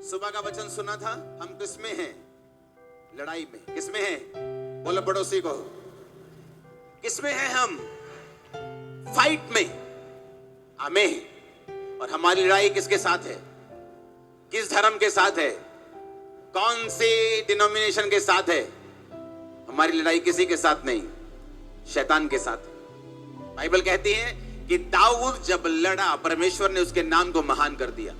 सुबह का वचन सुना था। हम किसमें हैं? लड़ाई में। किसमें हैं? बोलो पड़ोसी को, किसमें हैं हम? फाइट में। आमीन। और हमारी लड़ाई किसके साथ है? किस धर्म के साथ है? कौन सी डिनोमिनेशन के साथ है? हमारी लड़ाई किसी के साथ नहीं, शैतान के साथ। बाइबल कहती है कि दाऊद जब लड़ा, परमेश्वर ने उसके नाम को महान कर दिया,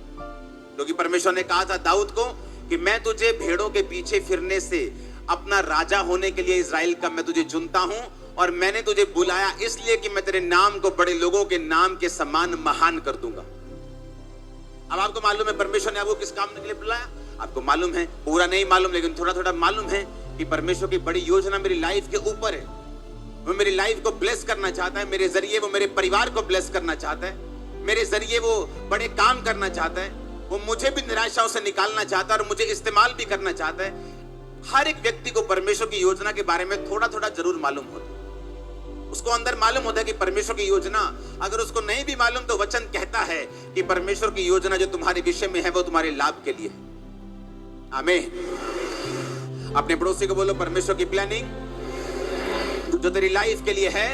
क्योंकि परमेश्वर ने कहा था दाऊद को कि मैं तुझे भेड़ों के पीछे फिरने से अपना राजा होने के लिए इज़राइल का मैं तुझे चुनता हूं, और मैंने तुझे बुलाया इसलिए कि मैं तेरे नाम को बड़े लोगों के नाम के समान महान कर दूंगा। अब आपको मालूम है परमेश्वर ने आपको किस काम के लिए बुलाया? आपको मालूम है, पूरा नहीं मालूम लेकिन थोड़ा थोड़ा मालूम है कि परमेश्वर की बड़ी योजना मेरी लाइफ के ऊपर है। वो मेरी लाइफ को ब्लेस करना चाहता है, मेरे जरिए वो मेरे परिवार को ब्लेस करना चाहता है, मेरे जरिए वो बड़े काम करना चाहता है, वो मुझे भी निराशाओं से निकालना चाहता है और मुझे इस्तेमाल भी करना चाहता है। हर एक व्यक्ति को परमेश्वर की योजना के बारे में थोड़ा थोड़ा जरूर मालूम होता है। उसको अंदर मालूम होता है कि परमेश्वर की योजना, अगर उसको नहीं भी मालूम तो वचन कहता है कि परमेश्वर की योजना जो तुम्हारे विषय में है वो तुम्हारे लाभ के लिए है। आमीन। अपने पड़ोसी को बोलो, परमेश्वर की प्लानिंग जो तेरी लाइफ के लिए है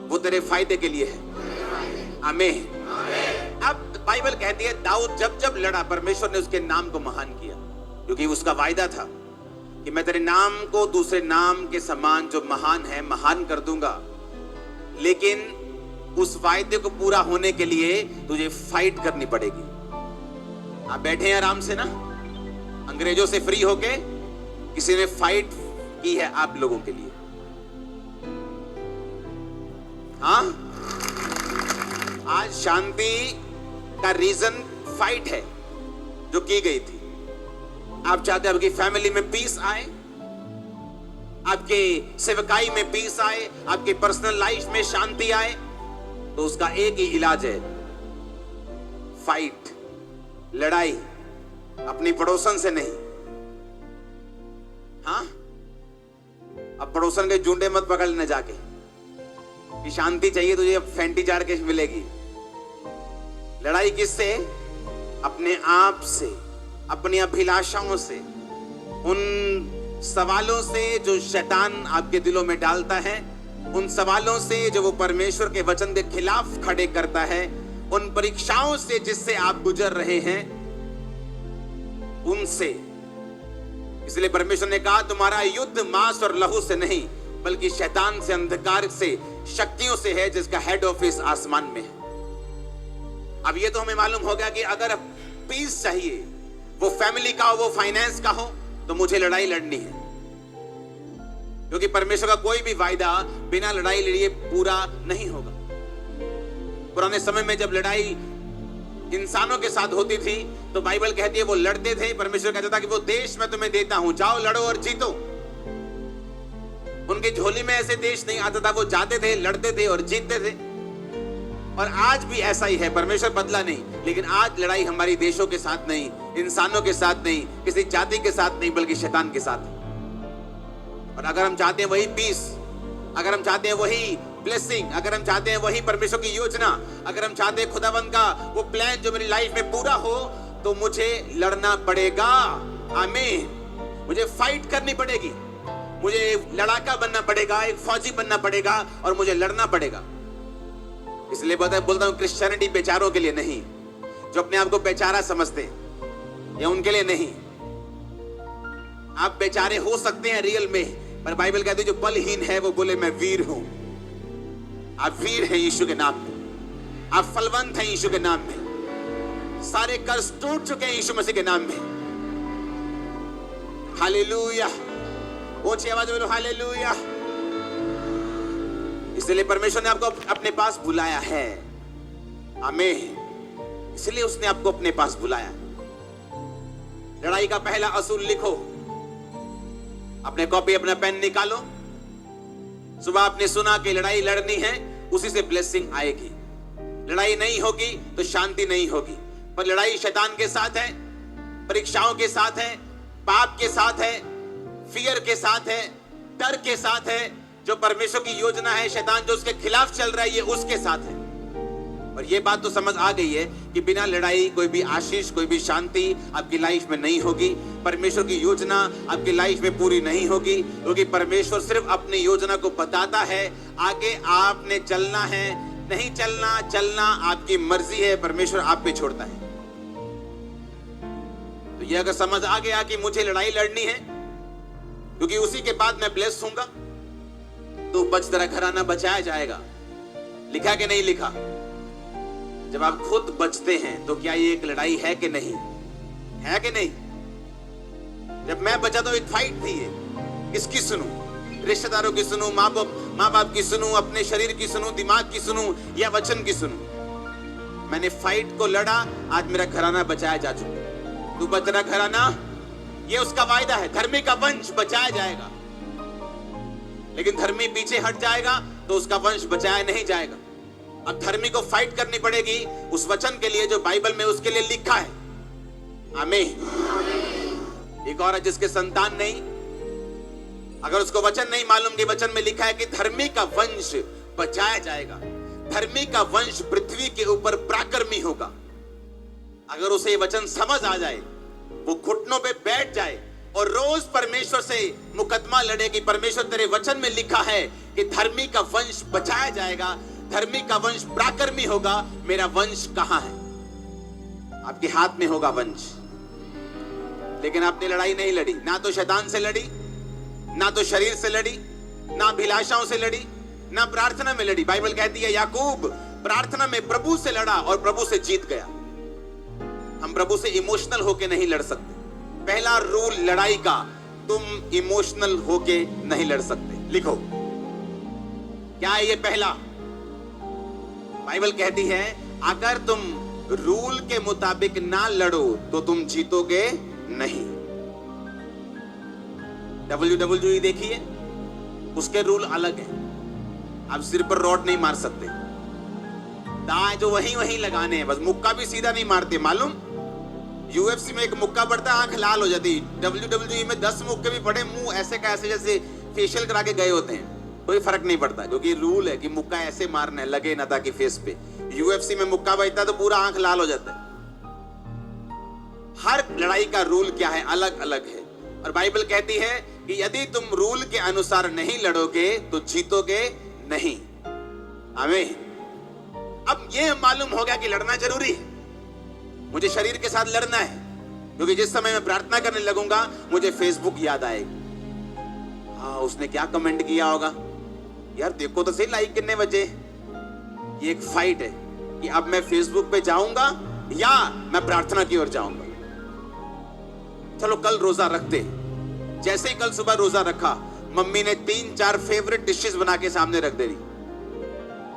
वो तेरे फायदे के लिए है। आमीन। अब बाइबल कहती है दाऊद जब जब लड़ा, परमेश्वर ने उसके नाम को महान किया, क्योंकि उसका वायदा था कि मैं तेरे नाम को दूसरे नाम के समान जो महान है महान कर दूंगा। लेकिन उस वायदे को पूरा होने के लिए तुझे फाइट करनी पड़ेगी। आप बैठे हैं आराम से ना, अंग्रेजों से फ्री होके, किसी ने फाइट की है आप लोगों के लिए? हाँ, आज शांति का रीजन फाइट है जो की गई थी। आप चाहते हैं आपकी फैमिली में पीस आए, आपके सेवकाई में पीस आए, आपके पर्सनल लाइफ में शांति आए, तो उसका एक ही इलाज है, फाइट, लड़ाई। अपनी पड़ोसन से नहीं। हाँ, अब पड़ोसन के जूंडे मत पकड़ लेना जाके कि शांति चाहिए तुझे, अब फैंटी झाड़ के मिलेगी। लड़ाई किससे? अपने आप से, अपनी अभिलाषाओं से, उन सवालों से जो शैतान आपके दिलों में डालता है, उन सवालों से जो वो परमेश्वर के वचन के खिलाफ खड़े करता है, उन परीक्षाओं से जिससे आप गुजर रहे हैं, उनसे। इसलिए परमेश्वर ने कहा तुम्हारा युद्ध मांस और लहू से नहीं बल्कि शैतान से, अंधकार से, शक्तियों से है जिसका हेड ऑफिस आसमान में है। अब ये तो हमें मालूम हो गया कि अगर पीस चाहिए, वो फैमिली का हो, वो फाइनेंस का हो, तो मुझे लड़ाई लड़नी है, क्योंकि परमेश्वर का कोई भी वायदा बिना लड़ाई लड़िए पूरा नहीं होगा। पुराने समय में जब लड़ाई इंसानों के साथ होती थी तो बाइबल कहती है वो लड़ते थे, परमेश्वर कहता था कि वो देश मैं तुम्हें देता हूं, जाओ लड़ो और जीतो। उनकी झोली में ऐसे देश नहीं आता था, वो जाते थे, लड़ते थे और जीतते थे। और आज भी ऐसा ही है, परमेश्वर बदला नहीं, लेकिन आज लड़ाई हमारी देशों के साथ नहीं, इंसानों के साथ नहीं, किसी जाति के साथ नहीं, बल्कि शैतान के साथ। और अगर हम चाहते हैं वही पीस, अगर हम चाहते हैं वही ब्लेसिंग, अगर हम चाहते हैं वही परमेश्वर की योजना, अगर हम चाहते हैं खुदावंद का वो प्लान जो मेरी लाइफ में पूरा हो, तो मुझे लड़ना पड़ेगा। आमीन। मुझे फाइट करनी पड़ेगी, मुझे लड़ाका बनना पड़ेगा, एक फौजी बनना पड़ेगा और मुझे लड़ना पड़ेगा। इसलिए बोलता हूं क्रिश्चियनिटी बेचारों के लिए नहीं, जो अपने आप को बेचारा समझते हैं, या उनके लिए नहीं। आप बेचारे हो सकते हैं रियल में, पर बाइबल कहती है जो बलहीन है वो बोले मैं वीर हूं। आप वीर हैं यीशु के नाम में, आप फलवंत हैं यीशु के नाम में, सारे कर्ज टूट चुके हैं यीशु मसीह के नाम में। हालेलुया। ऊंची आवाज में बोलो हालेलुया। इसलिए परमेश्वर ने आपको अपने पास बुलाया है। आमीन। इसलिए उसने आपको अपने पास बुलाया। लड़ाई का पहला असूल लिखो, अपने कॉपी अपना पेन निकालो। सुबह आपने सुना कि लड़ाई लड़नी है, उसी से ब्लेसिंग आएगी। लड़ाई नहीं होगी तो शांति नहीं होगी। पर लड़ाई शैतान के साथ है, परीक्षाओं के साथ है, पाप के साथ है, फियर के साथ है, डर के साथ है। जो परमेश्वर की योजना है, शैतान जो उसके खिलाफ चल रहा है, ये उसके साथ है। और ये बात तो समझ आ गई है कि बिना लड़ाई कोई भी आशीष, कोई भी शांति आपकी लाइफ में नहीं होगी। परमेश्वर की योजना आपकी लाइफ में पूरी नहीं होगी, क्योंकि परमेश्वर सिर्फ अपनी योजना को बताता है, आगे आपने चलना है, नहीं चलना, चलना आपकी मर्जी है, परमेश्वर आप पे छोड़ता है। तो ये अगर समझ आ गया कि मुझे लड़ाई लड़नी है क्योंकि उसी के बाद मैं ब्लेस होऊंगा, तो बच तेरा घराना बचाया जाएगा। लिखा कि नहीं लिखा? जब आप खुद बचते हैं तो क्या ये एक लड़ाई है कि नहीं? है कि नहीं? जब मैं बचा तो एक फाइट थी ये। किसकी सुनूं? रिश्तेदारों की सुनूं, माँ बाप की सुनूं, अपने शरीर की सुनूं, दिमाग की सुनूं या वचन की सुनूं? मैंने फाइट को लड़ा, आज मेरा घराना बचाया जा चुका। तू बच रहा घराना, ये उसका वायदा है। धर्मी का वंश बचाया जाएगा, लेकिन धर्मी पीछे हट जाएगा तो उसका वंश बचाया नहीं जाएगा। अब धर्मी को फाइट करनी पड़ेगी उस वचन के लिए जो बाइबल में उसके लिए लिखा है। आमीन। एक औरत जिसके संतान नहीं, अगर उसको वचन नहीं मालूम कि वचन में लिखा है कि धर्मी का वंश बचाया जाएगा, धर्मी का वंश पृथ्वी के ऊपर पराक्रमी होगा, अगर उसे ये वचन समझ आ जाए, वो घुटनों पे बैठ जाए और रोज परमेश्वर से मुकदमा लड़े कि परमेश्वर तेरे वचन में लिखा है कि धर्मी का वंश बचाया जाएगा, धर्मी का वंश पराक्रमी होगा, मेरा वंश कहां है? आपके हाथ में होगा वंश। लेकिन आपने लड़ाई नहीं लड़ी, ना तो शैतान से लड़ी, ना तो शरीर से लड़ी, ना अभिलाषाओं से लड़ी, ना प्रार्थना में लड़ी। बाइबल कहती है याकूब प्रार्थना में प्रभु से लड़ा और प्रभु से जीत गया। हम प्रभु से इमोशनल होके नहीं लड़ सकते। पहला रूल लड़ाई का, तुम इमोशनल होके नहीं लड़ सकते। लिखो क्या है ये पहला? बाइबल कहती है अगर तुम रूल के मुताबिक ना लड़ो तो तुम जीतोगे नहीं। WWE देखिए, उसके रूल अलग है। आप सिर पर रॉड नहीं मार सकते, दाएं जो वहीं लगाने हैं, बस मुक्का भी सीधा नहीं मारते। मालूम UFC में एक मुक्का पड़ता है, आंख लाल हो जाती। WWE में 10 मुक्के भी पड़े, मुंह ऐसे का ऐसे जैसे फेशियल करा के गए होते हैं, कोई फर्क नहीं पड़ता, क्योंकि रूल है कि मुक्का ऐसे मारना है, लगे ना ताकि फेस पे। UFC में मुक्का बजता तो पूरा आंख लाल हो जाता है। हर लड़ाई का रूल क्या है? अलग अलग है। और बाइबल कहती है कि यदि तुम रूल के अनुसार नहीं लड़ोगे तो जीतोगे नहीं। आमीन। अब ये मालूम हो गया कि लड़ना जरूरी है। मुझे शरीर के साथ लड़ना है, क्योंकि जिस समय मैं प्रार्थना करने लगूंगा मुझे फेसबुक याद आएगी। हाँ, उसने क्या कमेंट किया होगा, यार देखो तो सही लाइक कितने बजे। ये एक फाइट है कि अब मैं फेसबुक पे जाऊंगा या मैं प्रार्थना की ओर जाऊंगा। चलो कल रोजा रखते। जैसे ही कल सुबह रोजा रखा, मम्मी ने 3-4 फेवरेट डिशेस बना के सामने रख दे रही।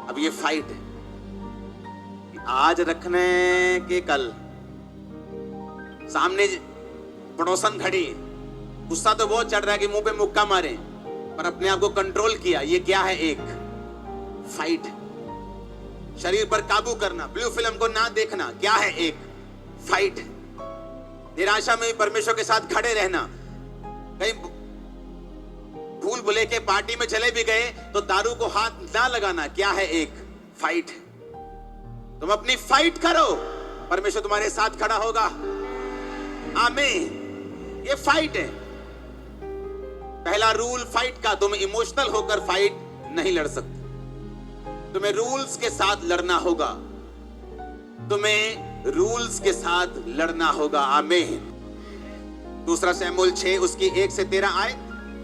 अब ये फाइट है, आज रखने के कल। सामने पड़ोसन खड़ी, गुस्सा तो बहुत चढ़ रहा है कि मुंह पे मुक्का मारे, पर अपने आप को कंट्रोल किया। ये क्या है? एक फाइट। शरीर पर काबू करना, ब्लू फिल्म को ना देखना, क्या है? एक फाइट। निराशा में भी परमेश्वर के साथ खड़े रहना। कहीं भूल भुले के पार्टी में चले भी गए तो दारू को हाथ ना लगाना, क्या है? एक फाइट। तुम अपनी फाइट करो, परमेश्वर तुम्हारे साथ खड़ा होगा। आमीन। ये फाइट है। पहला रूल फाइट का, तुम इमोशनल होकर फाइट नहीं लड़ सकते। तुम्हें रूल्स के साथ लड़ना होगा, तुम्हें रूल्स के साथ लड़ना होगा। आमीन। दूसरा शमूएल 6 उसकी 1 से 13 आए।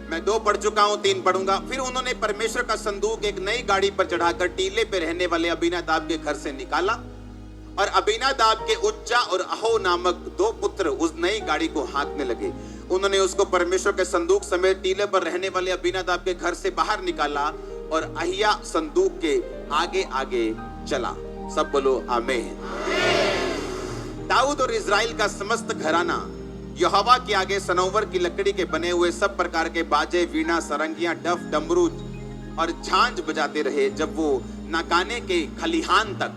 मैं 2 पढ़ चुका हूं, 3 पढ़ूंगा। फिर उन्होंने परमेश्वर का संदूक एक नई गाड़ी पर चढ़ाकर टीले पे रहने वाले अबीनादाब के घर से निकाला, और अबीनादाब के उज्जा और अहो नामक 2 पुत्र उस नई गाड़ी को हाँकने लगे। उन्होंने उसको परमेश्वर के संदूक समेत टीले पर रहने वाले अबीनादाब के घर से बाहर निकाला और अहिया संदूक के आगे आगे चला। सब बोलो आमीन। दाऊद और इज़राइल का समस्त घराना यहोवा के आगे सनोवर की लकड़ी के बने हुए सब प्रकार के बाजे, वीणा, सरंगियां, डफ, डमरू और झांझ बजाते रहे। जब वो नाकाने के खलिहान तक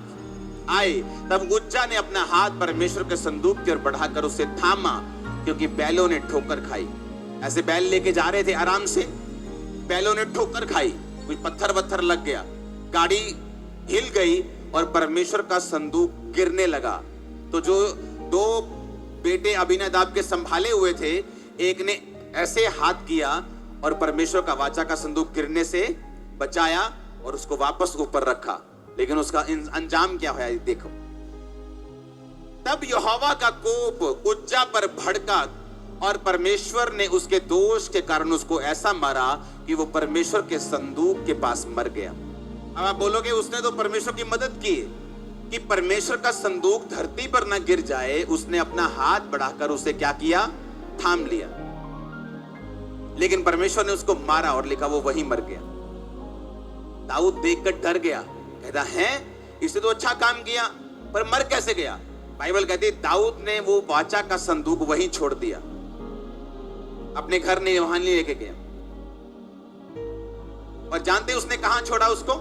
आए, तब उज्जा ने अपना हाथ परमेश्वर के संदूक की ओर बढ़ाकर उसे थामा, क्योंकि बैलों ने ठोकर खाई। ऐसे बैल लेके जा रहे थे आराम से, बैलों ने ठोकर खाई, कोई पत्थर वत्थर लग गया, गाड़ी हिल गई और परमेश्वर का संदूक गिरने लगा। तो जो दो बेटे अबीनादाब के संभाले हुए थे, एक ने ऐसे हाथ किया और परमेश्वर का वाचा का संदूक गिरने से बचाया और उसको वापस ऊपर रखा। लेकिन उसका अंजाम क्या हुआ देखो। तब यहोवा का कोप उज्जा पर भड़का और परमेश्वर ने उसके दोष के कारण उसको ऐसा मारा कि वो परमेश्वर के संदूक के पास मर गया। अब आप बोलोगे उसने तो परमेश्वर की मदद की कि परमेश्वर का संदूक धरती पर ना गिर जाए, उसने अपना हाथ बढ़ाकर उसे क्या किया, थाम लिया। लेकिन परमेश्वर ने उसको मारा और लिखा वो वहीं मर गया। दाऊद देखकर डर गया, कहता है इसने तो अच्छा काम किया पर मर कैसे गया। बाइबल कहती है दाऊद ने वो वाचा का संदूक वहीं छोड़ दिया, अपने घर ने वहां नहीं लेके गया। और जानते उसने कहां छोड़ा उसको?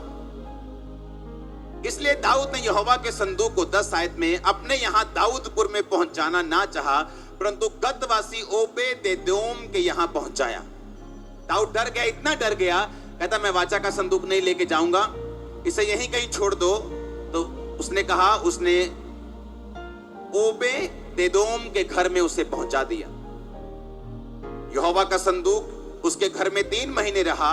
इसलिए दाऊद ने यहोवा के संदूक को 10 आयत में अपने यहां दाऊदपुर में पहुंचाना ना चाहा, परंतु गतवासी ओबेदेदोम के यहां पहुंचाया। दाऊद डर गया, इतना डर गया, कहता मैं वाचा का संदूक नहीं लेके जाऊंगा, इसे यहीं कहीं छोड़ दो। तो उसने कहा, उसने ओबेदेदोम के घर में उसे पहुंचा दिया। यहोवा का संदूक उसके घर में 3 महीने रहा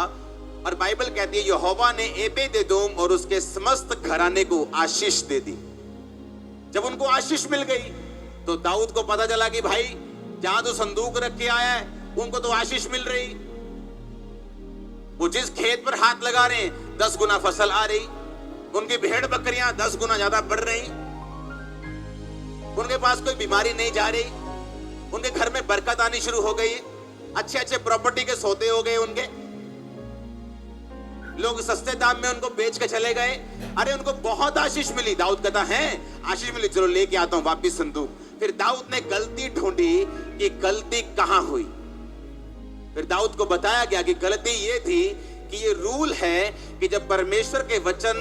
और बाइबल कहती है यहोवा ने ओबेदेदोम और उसके समस्त घराने को आशीष दे दी। जब उनको आशीष मिल गई तो दाऊद को पता चला कि भाई जहां तो संदूक रख के आया है उनको तो आशीष मिल रही, वो जिस खेत पर हाथ लगा रहे हैं 10 गुना फसल आ रही, उनकी भेड़ बकरियां 10 गुना ज्यादा बढ़ रही, उनके पास कोई बीमारी नहीं जा रही, उनके घर में बरकत आनी शुरू हो गई, अच्छे अच्छे प्रॉपर्टी के सौदे हो गए, उनके लोग सस्ते दाम में उनको बेच के चले गए। अरे उनको बहुत आशीष मिली। दाऊद कहता है आशीष मिली, चलो लेके आता हूं वापिस संदूक। फिर दाऊद ने गलती ढूंढी कि गलती कहां हुई। फिर दाऊद को बताया गया कि गलती ये थी कि ये रूल है कि जब परमेश्वर के वचन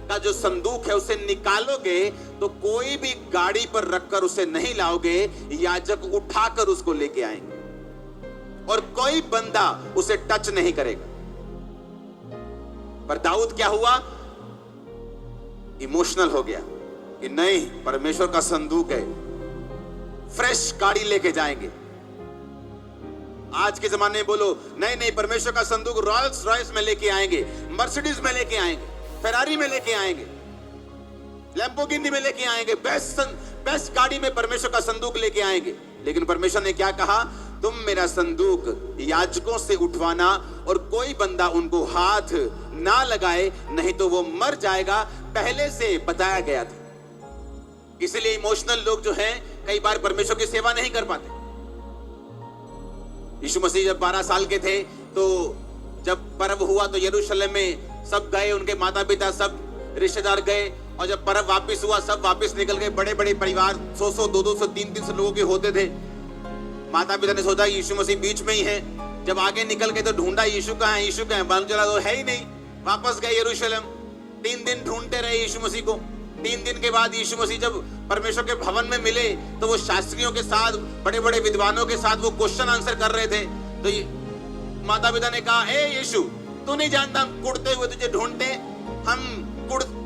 का जो संदूक है उसे निकालोगे तो कोई भी गाड़ी पर रखकर उसे नहीं लाओगे, याजक उठाकर उसको लेके आएंगे और कोई बंदा उसे टच नहीं करेगा। पर दाऊद क्या हुआ, इमोशनल हो गया कि नहीं परमेश्वर का संदूक है, फ्रेश गाड़ी लेके जाएंगे। आज के जमाने में बोलो नहीं नहीं परमेश्वर का संदूक रॉयल्स रॉयस में लेके आएंगे, मर्सिडीज में लेके आएंगे, फेरारी में लेके आएंगे, लैम्बोर्गिनी में लेके आएंगे, बेस्ट गाड़ी में परमेश्वर का संदूक लेके आएंगे। लेकिन परमेश्वर ने क्या कहा, तुम मेरा संदूक याजकों से उठवाना और कोई बंदा उनको हाथ ना लगाए, नहीं तो वो मर जाएगा, पहले से बताया गया था। इसलिए इमोशनल लोग जो हैं कई बार परमेश्वर की सेवा नहीं कर पाते। यीशु मसीह जब 12 साल के थे तो जब पर्व हुआ तो यरूशलेम में सब गए, उनके माता पिता सब रिश्तेदार गए, और जब पर्व वापस हुआ सब वापस निकल गए। बड़े बड़े परिवार 100-100, 200, 300 लोगों के होते थे। माता पिता ने सोचा यीशु मसीह बीच में ही है। जब आगे निकल गए तो ढूंढा यीशु कहाँ है, यीशु कहाँ है, मालूम चला तो है ही नहीं। वापस गए यरूशलेम, 3 दिन ढूंढते रहे यीशु मसीह को। 3 दिन के बाद यीशु मसीह जब परमेश्वर के भवन में मिले तो वो शास्त्रियों के साथ, बड़े बड़े विद्वानों के साथ वो क्वेश्चन आंसर कर रहे थे। तो माता पिता ने कहा, ए यीशु तू नहीं जानता हम कुड़ते हुए तुझे ढूंढते, हम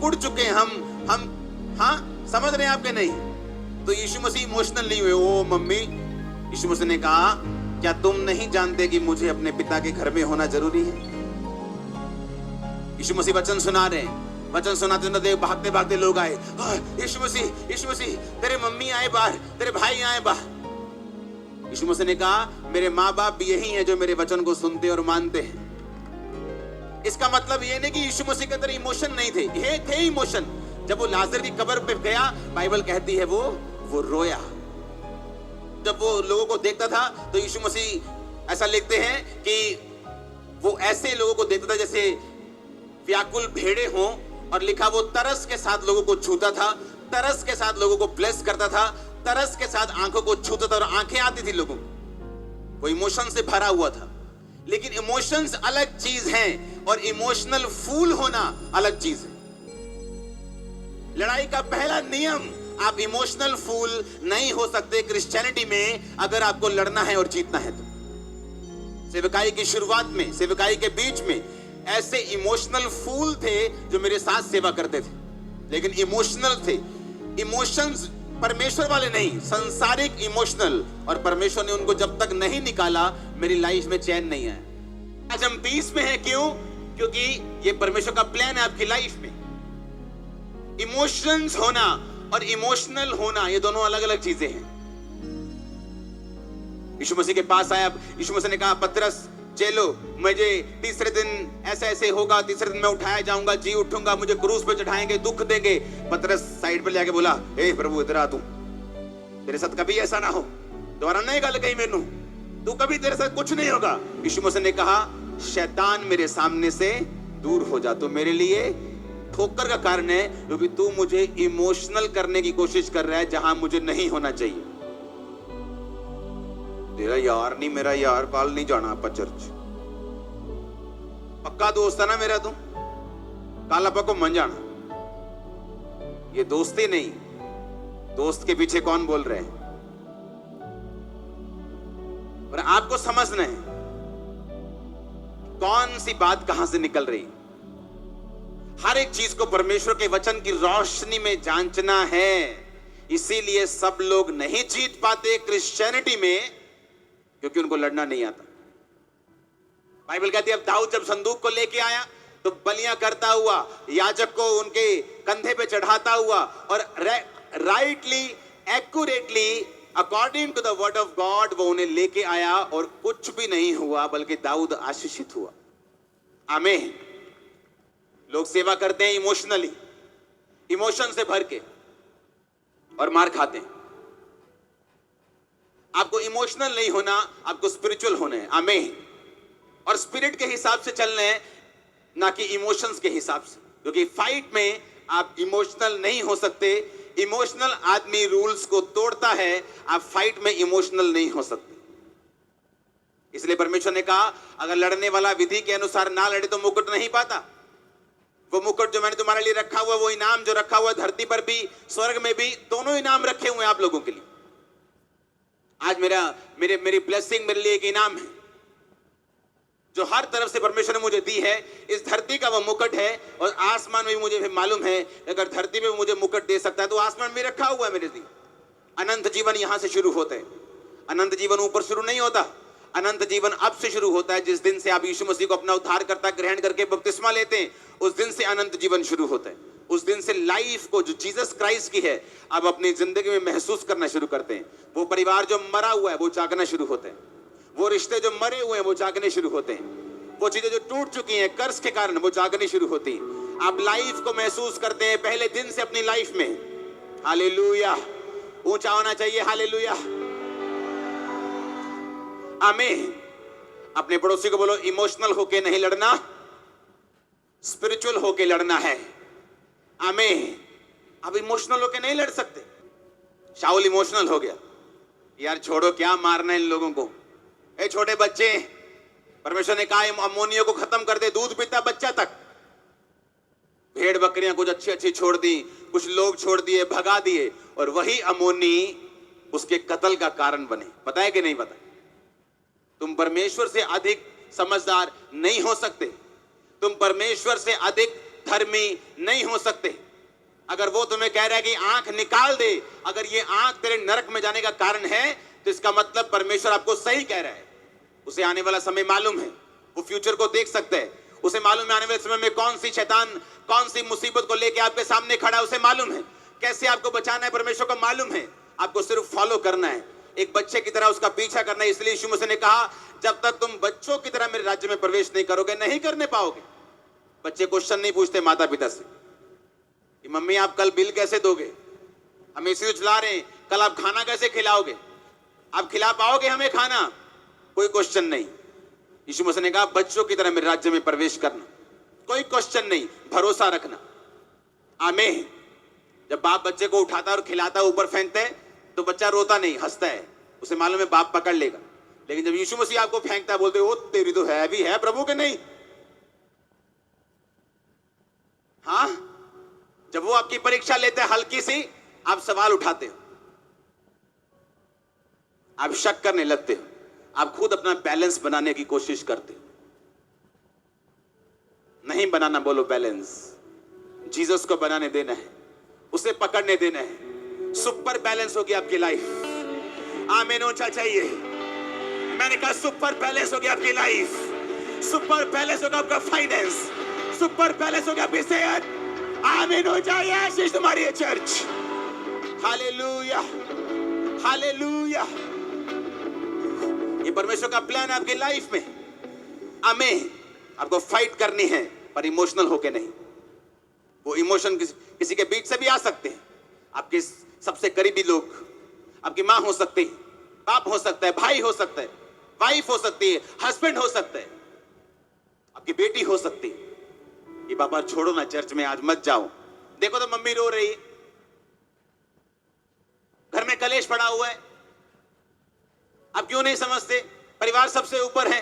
कुड़ चुके हैं, हम हाँ समझ रहे हैं आपके नहीं। तो यीशु मसीह इमोशनल नहीं हुए। ओ मम्मी, यीशु मसीह ने कहा क्या तुम नहीं जानते कि मुझे अपने पिता के घर में होना जरूरी है। यीशु मसीह वचन सुना रहे हैं, वचन सुनाते सुनाते भागते भागते लोग आए, यीशु मसीह तेरे मम्मी आए बाहर, तेरे भाई आए बाहर। यीशु मसीह ने कहा मेरे माँ बाप भी यही हैं जो मेरे वचन को सुनते और मानते हैं। इसका मतलब ये नहीं कि यीशु मसीह के अंदर इमोशन नहीं थे, ये थे इमोशन। जब वो लाजर की कब्र पे गया, बाइबल कहती है वो रोया। जब वो लोगों को देखता था तो यीशु मसीह ऐसा लिखते हैं कि वो ऐसे लोगों को देखता था जैसे व्याकुल भेड़े हों, और लिखा वो तरस के साथ लोगों को छूता था, तरस के साथ लोगों को ब्लेस करता था, तरस के साथ आंखों को छूता था और आंखें आती थी लोगों को। वो इमोशन से भरा हुआ था। लेकिन इमोशंस अलग चीज हैं और इमोशनल फूल होना अलग चीज है। लड़ाई का पहला नियम, आप इमोशनल फूल नहीं हो सकते क्रिश्चियनिटी में अगर आपको लड़ना है और जीतना है तो। सेवकाई की शुरुआत में, सेवकाई के बीच में ऐसे इमोशनल फूल थे जो मेरे साथ सेवा करते थे। लेकिन इमोशनल थे। इमोशंस परमेश्वर वाले नहीं, संसारिक इमोशनल। और परमेश्वर ने उनको जब तक नहीं निकाला, मेरी लाइफ में चैन नहीं आया। आज हम पीस में हैं, क्यों? क्योंकि ये परमेश्वर का प्लान है आपकी लाइफ में। इमोशंस होना और इमोशनल होना, ये दोनों अलग अलग चीजें हैं। यीशु मसीह के पास आया, यीशु मसीह ने कहा, पतरस चलो, मुझे तीसरे दिन ऐसे ऐसे होगा, तीसरे दिन मैं उठाया जाऊंगा, जी उठूंगा, मुझे क्रूस पे चढ़ाएंगे, दुख देंगे। पतरस साइड पे जाके बोला, हे प्रभु इधर आ, तू तेरे साथ कभी ऐसा ना हो, दोबारा नहीं गल कही मैनू, तू कभी, तेरे साथ कुछ नहीं होगा। यीशु मसीह ने कहा, शैतान मेरे सामने से दूर हो जा। तो मेरे लिए ठोकर का कारण है क्योंकि तू मुझे इमोशनल करने की कोशिश कर रहा है जहां मुझे नहीं होना चाहिए। तेरा यार नहीं, मेरा यार, कल नहीं जाना आप चर्च, पक्का दोस्त है ना मेरा, तू कल आप घूमन जाना। ये दोस्ती नहीं, दोस्त के पीछे कौन बोल रहे हैं। और आपको समझना है कौन सी बात कहां से निकल रही। हर एक चीज को परमेश्वर के वचन की रोशनी में जांचना है। इसीलिए सब लोग नहीं जीत पाते क्रिश्चियनिटी में, क्योंकि उनको लड़ना नहीं आता। बाइबल कहती है, अब दाऊद जब संदूक को लेके आया तो बलियां करता हुआ, याजक को उनके कंधे पे चढ़ाता हुआ और rightly, accurately, according to the word of God वो उन्हें लेके आया और कुछ भी नहीं हुआ, बल्कि दाऊद आशीषित हुआ। आमीन। लोग सेवा करते हैं इमोशनली, इमोशन से भर के, और मार खाते हैं। आपको इमोशनल नहीं होना, आपको स्पिरिचुअल होना है। आमीन। और स्पिरिट के हिसाब से चलना है, ना कि इमोशंस के हिसाब से, क्योंकि फाइट में आप इमोशनल नहीं हो सकते। इमोशनल आदमी रूल्स को तोड़ता है, आप फाइट में इमोशनल नहीं हो सकते। इसलिए परमेश्वर ने कहा, अगर लड़ने वाला विधि के अनुसार ना लड़े तो मुकुट नहीं पाता। वो मुकुट जो मैंने तुम्हारे लिए रखा हुआ, वो इनाम जो रखा हुआ धरती पर भी स्वर्ग में भी, दोनों इनाम रखे हुए हैं आप लोगों के लिए। आज मेरी ब्लेसिंग मेरे लिए एक इनाम है जो हर तरफ से परमेश्वर ने मुझे दी है। इस धरती का वो मुकुट है, और आसमान में भी मुझे मालूम है अगर धरती में मुझे मुकुट दे सकता है तो आसमान में रखा हुआ है मेरे लिए। अनंत जीवन यहां से शुरू होता है। अनंत जीवन ऊपर शुरू नहीं होता, अनंत जीवन अब से शुरू होता है। जिस दिन से आप यीशु मसीह को अपना उद्धारकर्ता ग्रहण करके बपतिस्मा लेते हैं, उस दिन से अनंत जीवन शुरू होता है। उस दिन से लाइफ को जो जीसस क्राइस्ट की है आप अपनी जिंदगी में महसूस करना शुरू करते हैं। वो परिवार जो मरा हुआ है वो जागना शुरू होते हैं। वो रिश्ते जो मरे हुए हैं वो जागने शुरू होते हैं। वो चीजें जो टूट चुकी हैं कर्ज के कारण, वो जागनी शुरू होती हैं। आप लाइफ को महसूस करते हैं पहले दिन से अपनी लाइफ में। हालेलुया। ऊंचा होना चाहिए हालेलुया। आमीन। अपने पड़ोसी को बोलो, इमोशनल होके नहीं लड़ना, स्पिरिचुअल होके लड़ना है। आमीन। अब इमोशनल होके नहीं लड़ सकते। शाऊल इमोशनल हो गया, यार छोड़ो, क्या मारना है इन लोगों को। ए छोटे बच्चे, परमेश्वर ने कहा अमोनियों को खत्म कर दे, दूध पीता बच्चा तक। भेड़ बकरियां कुछ अच्छी अच्छी छोड़ दी, कुछ लोग छोड़ दिए, भगा दिए, और वही अमोनी उसके कत्ल का कारण बने। पता है कि नहीं पता? तुम परमेश्वर से अधिक समझदार नहीं हो सकते, तुम परमेश्वर से अधिक धर्मी नहीं हो सकते। अगर वो तुम्हें कह रहा है कि आंख निकाल दे, अगर ये आंख तेरे नरक में जाने का कारण है, तो इसका मतलब परमेश्वर आपको सही कह रहा है। उसे आने वाला समय मालूम है, वो फ्यूचर को देख सकता है। उसे मालूम है आने वाले समय में कौन सी शैतान, कौन सी मुसीबत को लेकर आपके सामने खड़ा है। उसे मालूम है कैसे आपको बचाना है, परमेश्वर को मालूम है। आपको सिर्फ फॉलो करना है, एक बच्चे की तरह उसका पीछा करना है। इसलिए यीशु मसीह ने कहा, जब तक तुम बच्चों की तरह मेरे राज्य में प्रवेश नहीं करोगे, नहीं करने पाओगे। बच्चे क्वेश्चन नहीं पूछते माता पिता से कि मम्मी आप कल बिल कैसे दोगे, हम एसी चला रहे हैं, कल आप खाना कैसे खिलाओगे, आप खिला पाओगे हमें खाना? कोई क्वेश्चन नहीं। यीशु मसीह ने कहा, बच्चों की तरह मेरे राज्य में प्रवेश करना, कोई क्वेश्चन नहीं, भरोसा रखना। आमीन। जब बाप बच्चे को उठाता और खिलाता, ऊपर फेंकता है, तो बच्चा रोता नहीं, हंसता है, उसे मालूम है बाप पकड़ लेगा। लेकिन जब यीशु मसीह आपको फेंकता है, बोलते हो तेरी तो है भी है प्रभु के नहीं। हाँ, जब वो आपकी परीक्षा लेते हैं हल्की सी, आप सवाल उठाते हो, आप शक करने लगते हो, आप खुद अपना बैलेंस बनाने की कोशिश करते हो। नहीं बनाना, बोलो बैलेंस। जीसस को बनाने देना है। उसे पकड़ने देना है। सुपर बैलेंस होगी आपकी लाइफ। आमीन ऊंचा चाहिए। मैंने कहा सुपर बैलेंस होगी आपकी लाइफ, सुपर बैलेंस होगा आपका फाइनेंस, सुपर बैलेंस होगा आपकी सेहत। आमीन ऊंचा आशीष तुम्हारी है चर्च। Hallelujah, hallelujah. ये परमेश्वर का प्लान है आपकी लाइफ में। हमें आपको फाइट करनी है, पर इमोशनल होके नहीं। वो इमोशन किसी के बीच से भी आ सकते हैं। आपके सबसे करीबी लोग, आपकी माँ हो सकती है, बाप हो सकता है, भाई हो सकता है, वाइफ हो सकती है, हस्बैंड हो सकता है, आपकी बेटी हो सकती है। ये बाबा छोड़ो ना, चर्च में आज मत जाओ। देखो तो मम्मी रो रही है, घर में कलेश पड़ा हुआ है। आप क्यों नहीं समझते? परिवार सबसे ऊपर है।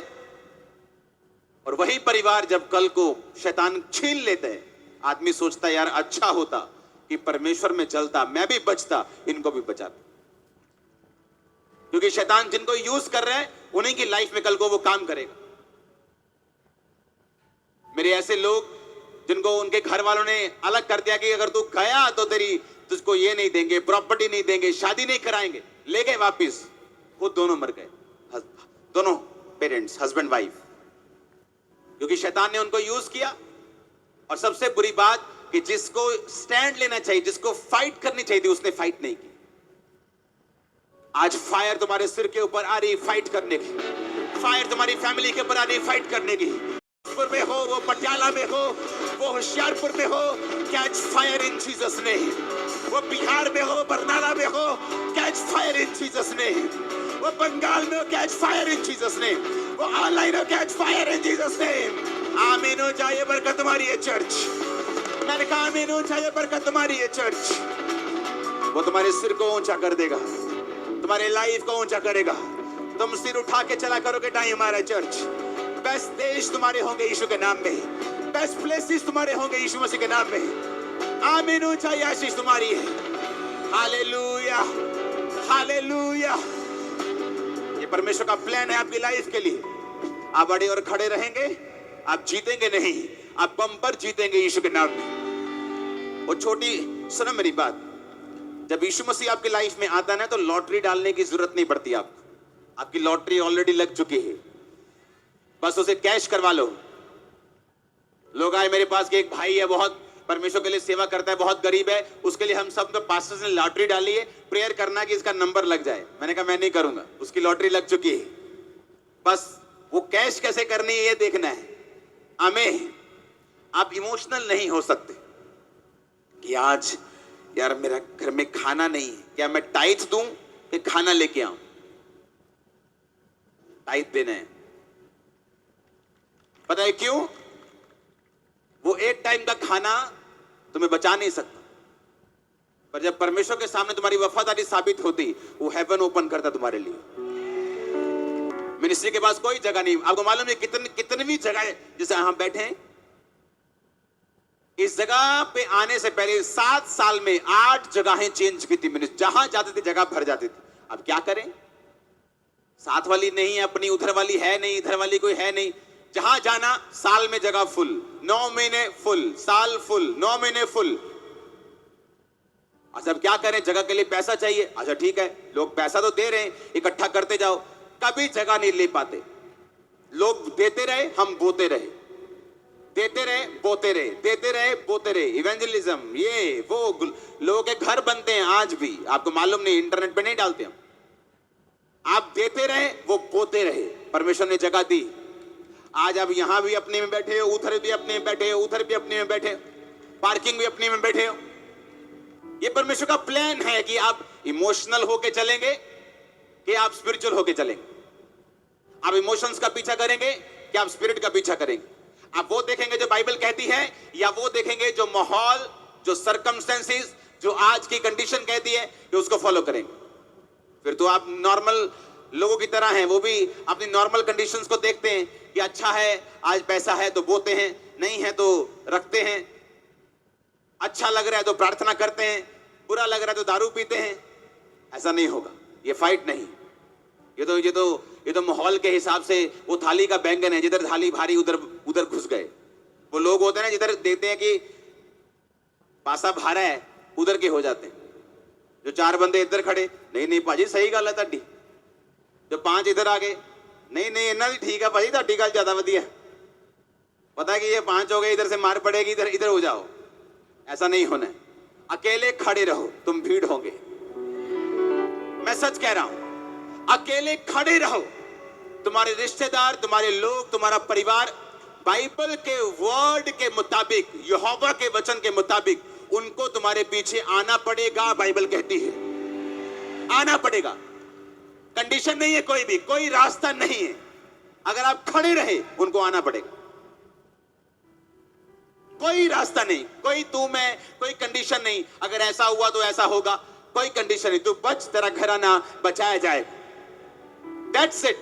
और वही परिवार जब कल को शैतान छीन लेते हैं, आदमी सोचता है यार अच्छा होता कि परमेश्वर में चलता, मैं भी बचता, इनको भी बचाता। क्योंकि शैतान जिनको यूज कर रहे हैं उन्हीं की लाइफ में कल को वो काम करेगा। मेरे ऐसे लोग जिनको उनके घर वालों ने अलग कर दिया कि अगर तू गया तो तुझको ये नहीं देंगे, प्रॉपर्टी नहीं देंगे, शादी नहीं कराएंगे, ले गए वापिस, वो दोनों मर गए, दोनों पेरेंट्स, हस्बैंड वाइफ, क्योंकि शैतान ने उनको यूज किया। और सबसे बुरी बात कि जिसको स्टैंड लेना चाहिए, जिसको फाइट करनी चाहिए थी, उसने फाइट नहीं की। आज फायर तुम्हारे सिर के ऊपर आ रही फाइट करने की, फायर तुम्हारी फैमिली के ऊपर आ रही फाइट करने की। में हो, वो पटियाला में हो, वो होशियारपुर में हो, catch fire in Jesus name. वो बिहार में हो, बरनाला में हो, catch fire in Jesus name. वो बंगाल में हो, catch fire in Jesus name. वो ऑनलाइन हो, catch fire in Jesus name. आमीन हो जाए, बरकत तुम्हारी है चर्च। मैंने कहा आमीन हो जाए, बरकत तुम्हारी है चर्च। वो तुम्हारे सिर को ऊंचा कर देगा, तुम्हारे लाइफ को ऊंचा करेगा। तुम सिर उठा के चला करोगे टाइम हमारा चर्च। बेस्ट देश तुम्हारे होंगे यीशु के नाम में, बेस्ट प्लेसेस तुम्हारे होंगे यीशु मसीह के नाम में। आमीन ऊंचा आशीष तुम्हारी है। Hallelujah, hallelujah. ये परमेश्वर का प्लान है आपकी लाइफ के लिए। आप अड़े और खड़े रहेंगे, आप जीतेंगे नहीं, आप बम्पर जीतेंगे यीशु के नाम में। वो छोटी, सुनो मेरी बात, जब यीशु मसीह आपकी लाइफ में आता है ना, तो लॉटरी डालने की जरूरत नहीं पड़ती आपको। आपकी लॉटरी ऑलरेडी लग चुकी है, बस उसे कैश करवा लो। लोग आए मेरे पास कि एक भाई है, बहुत परमेश्वर के लिए सेवा करता है, बहुत गरीब है, उसके लिए हम सब पास्टर्स ने लॉटरी डाली है, प्रेयर करना कि इसका नंबर लग जाए। मैंने कहा मैं नहीं करूंगा, उसकी लॉटरी लग चुकी है, बस वो कैश कैसे करनी है ये देखना है। आमीन। आप इमोशनल नहीं हो सकते कि आज यार मेरा घर में खाना नहीं है, क्या मैं टाइट दूं कि खाना लेके आऊं? टाइट देना है। पता है क्यों? वो एक टाइम का खाना तुम्हें बचा नहीं सकता, पर जब परमेश्वर के सामने तुम्हारी वफादारी साबित होती, वो हेवन ओपन करता तुम्हारे लिए। मिनिस्ट्री के पास कोई जगह नहीं। आपको मालूम है कितनी भी जगह है जैसे हम बैठे हैं, इस जगह पे आने से पहले 7 साल में 8 जगहें चेंज की थी। मिनिस्ट्री जहां जाते थे जगह भर जाती थी। अब क्या करें, साथ वाली नहीं है अपनी, उधर वाली है नहीं, इधर वाली कोई है नहीं। जहां जाना साल में जगह फुल, 9 महीने फुल, साल फुल, 9 महीने फुल। अच्छा अब क्या करें, जगह के लिए पैसा चाहिए। अच्छा ठीक है, लोग पैसा तो दे रहे हैं, इकट्ठा करते जाओ, कभी जगह नहीं ले पाते। लोग देते रहे, हम बोते रहे, देते रहे, बोते रहे, देते रहे, बोते रहे। इवेंजलिज्म, ये वो, लोगों के घर बनते हैं आज भी, आपको मालूम नहीं, इंटरनेट पे नहीं डालते हम। आप देते रहे, वो बोते रहे। परमेश्वर ने जगह दी। आज आप यहां भी अपने में बैठे हो, उधर भी अपने में बैठे हो, उधर भी अपने में बैठे हो, पार्किंग भी अपने में बैठे हो। ये परमेश्वर का प्लान है कि आप इमोशनल होके चलेंगे कि आप स्पिरिचुअल होके चलेंगे। आप इमोशंस का पीछा करेंगे कि आप स्पिरिट का पीछा करेंगे। आप वो देखेंगे जो बाइबल कहती है, या वो देखेंगे जो माहौल, जो सर्कमस्टेंसेस, जो आज की कंडीशन कहती है, कि उसको फॉलो करेंगे। फिर तो आप नॉर्मल लोगों की तरह हैं, वो भी अपनी नॉर्मल कंडीशंस को देखते हैं कि अच्छा है आज पैसा है तो बोते हैं, नहीं है तो रखते हैं, अच्छा लग रहा है तो प्रार्थना करते हैं, बुरा लग रहा है तो दारू पीते हैं। ऐसा नहीं होगा, ये फाइट नहीं। ये तो माहौल के हिसाब से वो थाली का बैंगन है, जिधर थाली भारी उधर घुस गए। वो लोग होते हैं ना, जिधर देखते हैं कि पासा भारा है उधर के हो जाते हैं। जो 4 बंदे इधर खड़े, नहीं नहीं भाजी सही गल है ताड़ी। जो 5 इधर आ गए, नहीं नहीं इन्ना भी ठीक है भाजी, ताड़ी गल ज्यादा वधिया। पता है कि ये 5 हो गए, इधर से मार पड़ेगी, इधर इधर हो जाओ। ऐसा नहीं होना है। अकेले खड़े रहो, तुम भीड़ होगे। मैं सच कह रहा हूं, अकेले खड़े रहो। तुम्हारे रिश्तेदार, तुम्हारे लोग, तुम्हारा परिवार बाइबल के वर्ड के मुताबिक, यहोवा के वचन के मुताबिक उनको तुम्हारे पीछे आना पड़ेगा। बाइबल कहती है आना पड़ेगा। कंडीशन नहीं है, कोई भी कोई रास्ता नहीं है। अगर आप खड़े रहे, उनको आना पड़ेगा। कोई रास्ता नहीं, कोई तू मैं, कोई कंडीशन नहीं। अगर ऐसा हुआ तो ऐसा होगा, कोई कंडीशन नहीं। तू बच, तेरा घराना बचाया जाए। That's it.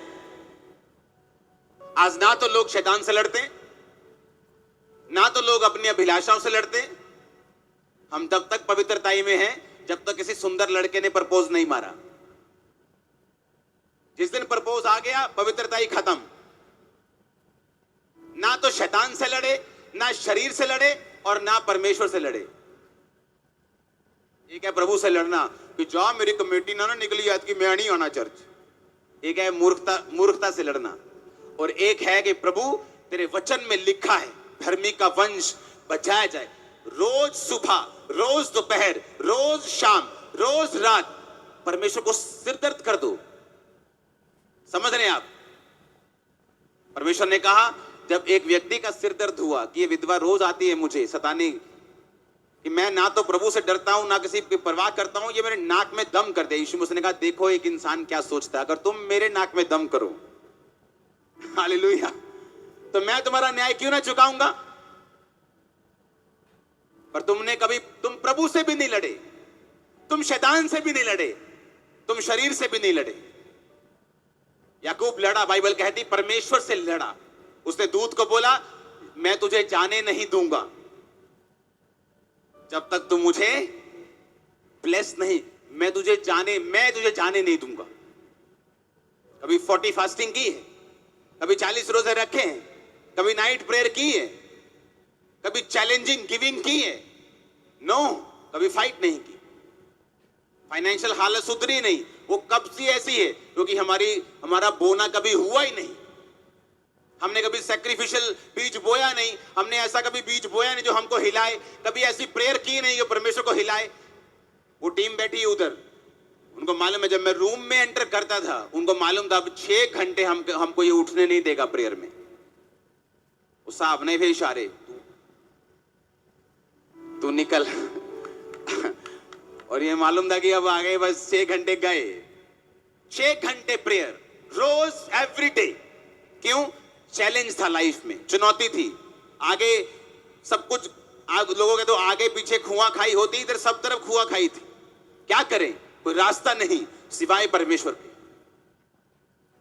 आज ना तो लोग शैतान से लड़ते हैं, ना तो लोग अपनी अभिलाषाओं से लड़ते हैं। हम तब तक पवित्रताई में हैं जब तक किसी सुंदर लड़के ने प्रपोज नहीं मारा। जिस दिन प्रपोज आ गया, पवित्रताई खत्म। ना तो शैतान से लड़े, ना शरीर से लड़े, और ना परमेश्वर से लड़े। एक है प्रभु से लड़ना कि जा मेरी कमेटी ना निकली आज की, मैं नहीं आना चर्च। एक है मूर्खता से लड़ना। और एक है कि प्रभु तेरे वचन में लिखा है धर्मी का वंश बचाया जाए। रोज सुबह, रोज दोपहर, रोज शाम, रोज रात परमेश्वर को सिर दर्द कर दो। समझ रहे हैं आप? परमेश्वर ने कहा, जब एक व्यक्ति का सिर दर्द हुआ कि ये विधवा रोज आती है मुझे सताने, कि मैं ना तो प्रभु से डरता हूं, ना किसी की परवाह करता हूं, ये मेरे नाक में दम कर दे। यीशु मसीह ने कहा, देखो एक इंसान क्या सोचता है, अगर तुम मेरे नाक में दम करो, हालेलुया, तो मैं तुम्हारा न्याय क्यों ना चुकाऊंगा? पर तुम प्रभु से भी नहीं लड़े, तुम शैतान से भी नहीं लड़े, तुम शरीर से भी नहीं लड़े। याकूब लड़ा, बाइबल कहती परमेश्वर से लड़ा। उसने दूत को बोला, मैं तुझे जाने नहीं दूंगा जब तक तू मुझे ब्लेस नहीं, मैं तुझे जाने नहीं दूंगा। कभी 40 फास्टिंग की है, कभी 40 रोजे रखे हैं, कभी नाइट प्रेयर की है, कभी चैलेंजिंग गिविंग की है? नो, कभी फाइट नहीं की। फाइनेंशियल हालत सुधरी नहीं। वो कब सी ऐसी है? क्योंकि हमारा बोना कभी हुआ ही नहीं। हमने कभी सैक्रिफिशियल बीज बोया नहीं, हमने ऐसा कभी बीज बोया नहीं जो हमको हिलाए। कभी ऐसी प्रेयर की नहीं जो परमेश्वर को हिलाए। वो टीम बैठी है उधर, उनको मालूम है, जब मैं रूम में एंटर करता था उनको मालूम था अब 6 घंटे हमको ये उठने नहीं देगा प्रेयर में। वो साहब ने भी इशारे, तू निकल और ये मालूम था कि अब आ गए, बस 6 घंटे गए। 6 घंटे प्रेयर रोज, एवरी डे। क्यों? चैलेंज था लाइफ में, चुनौती थी। आगे सब कुछ लोगों के तो आगे पीछे खुआ खाई होती, इधर सब तरफ खुआ खाई थी। क्या करें? कोई रास्ता नहीं सिवाय परमेश्वर के।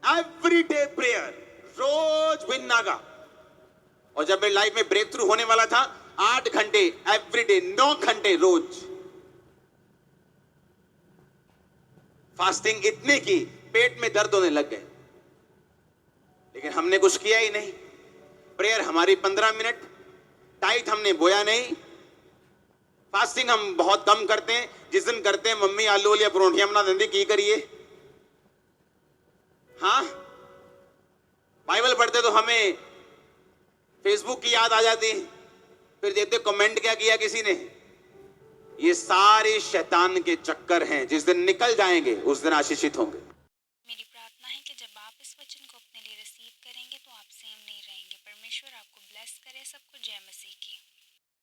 एवरी डे प्रेयर, रोज बिन नागा। और जब मेरी लाइफ में ब्रेक थ्रू होने वाला था, 8 घंटे एवरी डे, 9 घंटे रोज फास्टिंग इतने की पेट में दर्द होने लग गए। लेकिन हमने कुछ किया ही नहीं। प्रेयर हमारी 15 मिनट, टाइट हमने बोया नहीं। फास्टिंग हम बहुत कम करते हैं। जिस दिन करते हैं मम्मी आलू या परोठियां बना देती, की करिए। हाँ, बाइबल पढ़ते तो हमें फेसबुक की याद आ जाती, फिर देखते कमेंट क्या किया किसी ने। ये सारे शैतान के चक्कर हैं। जिस दिन निकल जाएंगे उस दिन आशीषित होंगे। मेरी प्रार्थना है कि जब आप इस वचन को अपने लिए रिसीव करेंगे तो आप सेम नहीं रहेंगे। परमेश्वर आपको ब्लेस करे। सबको जय मसीह की।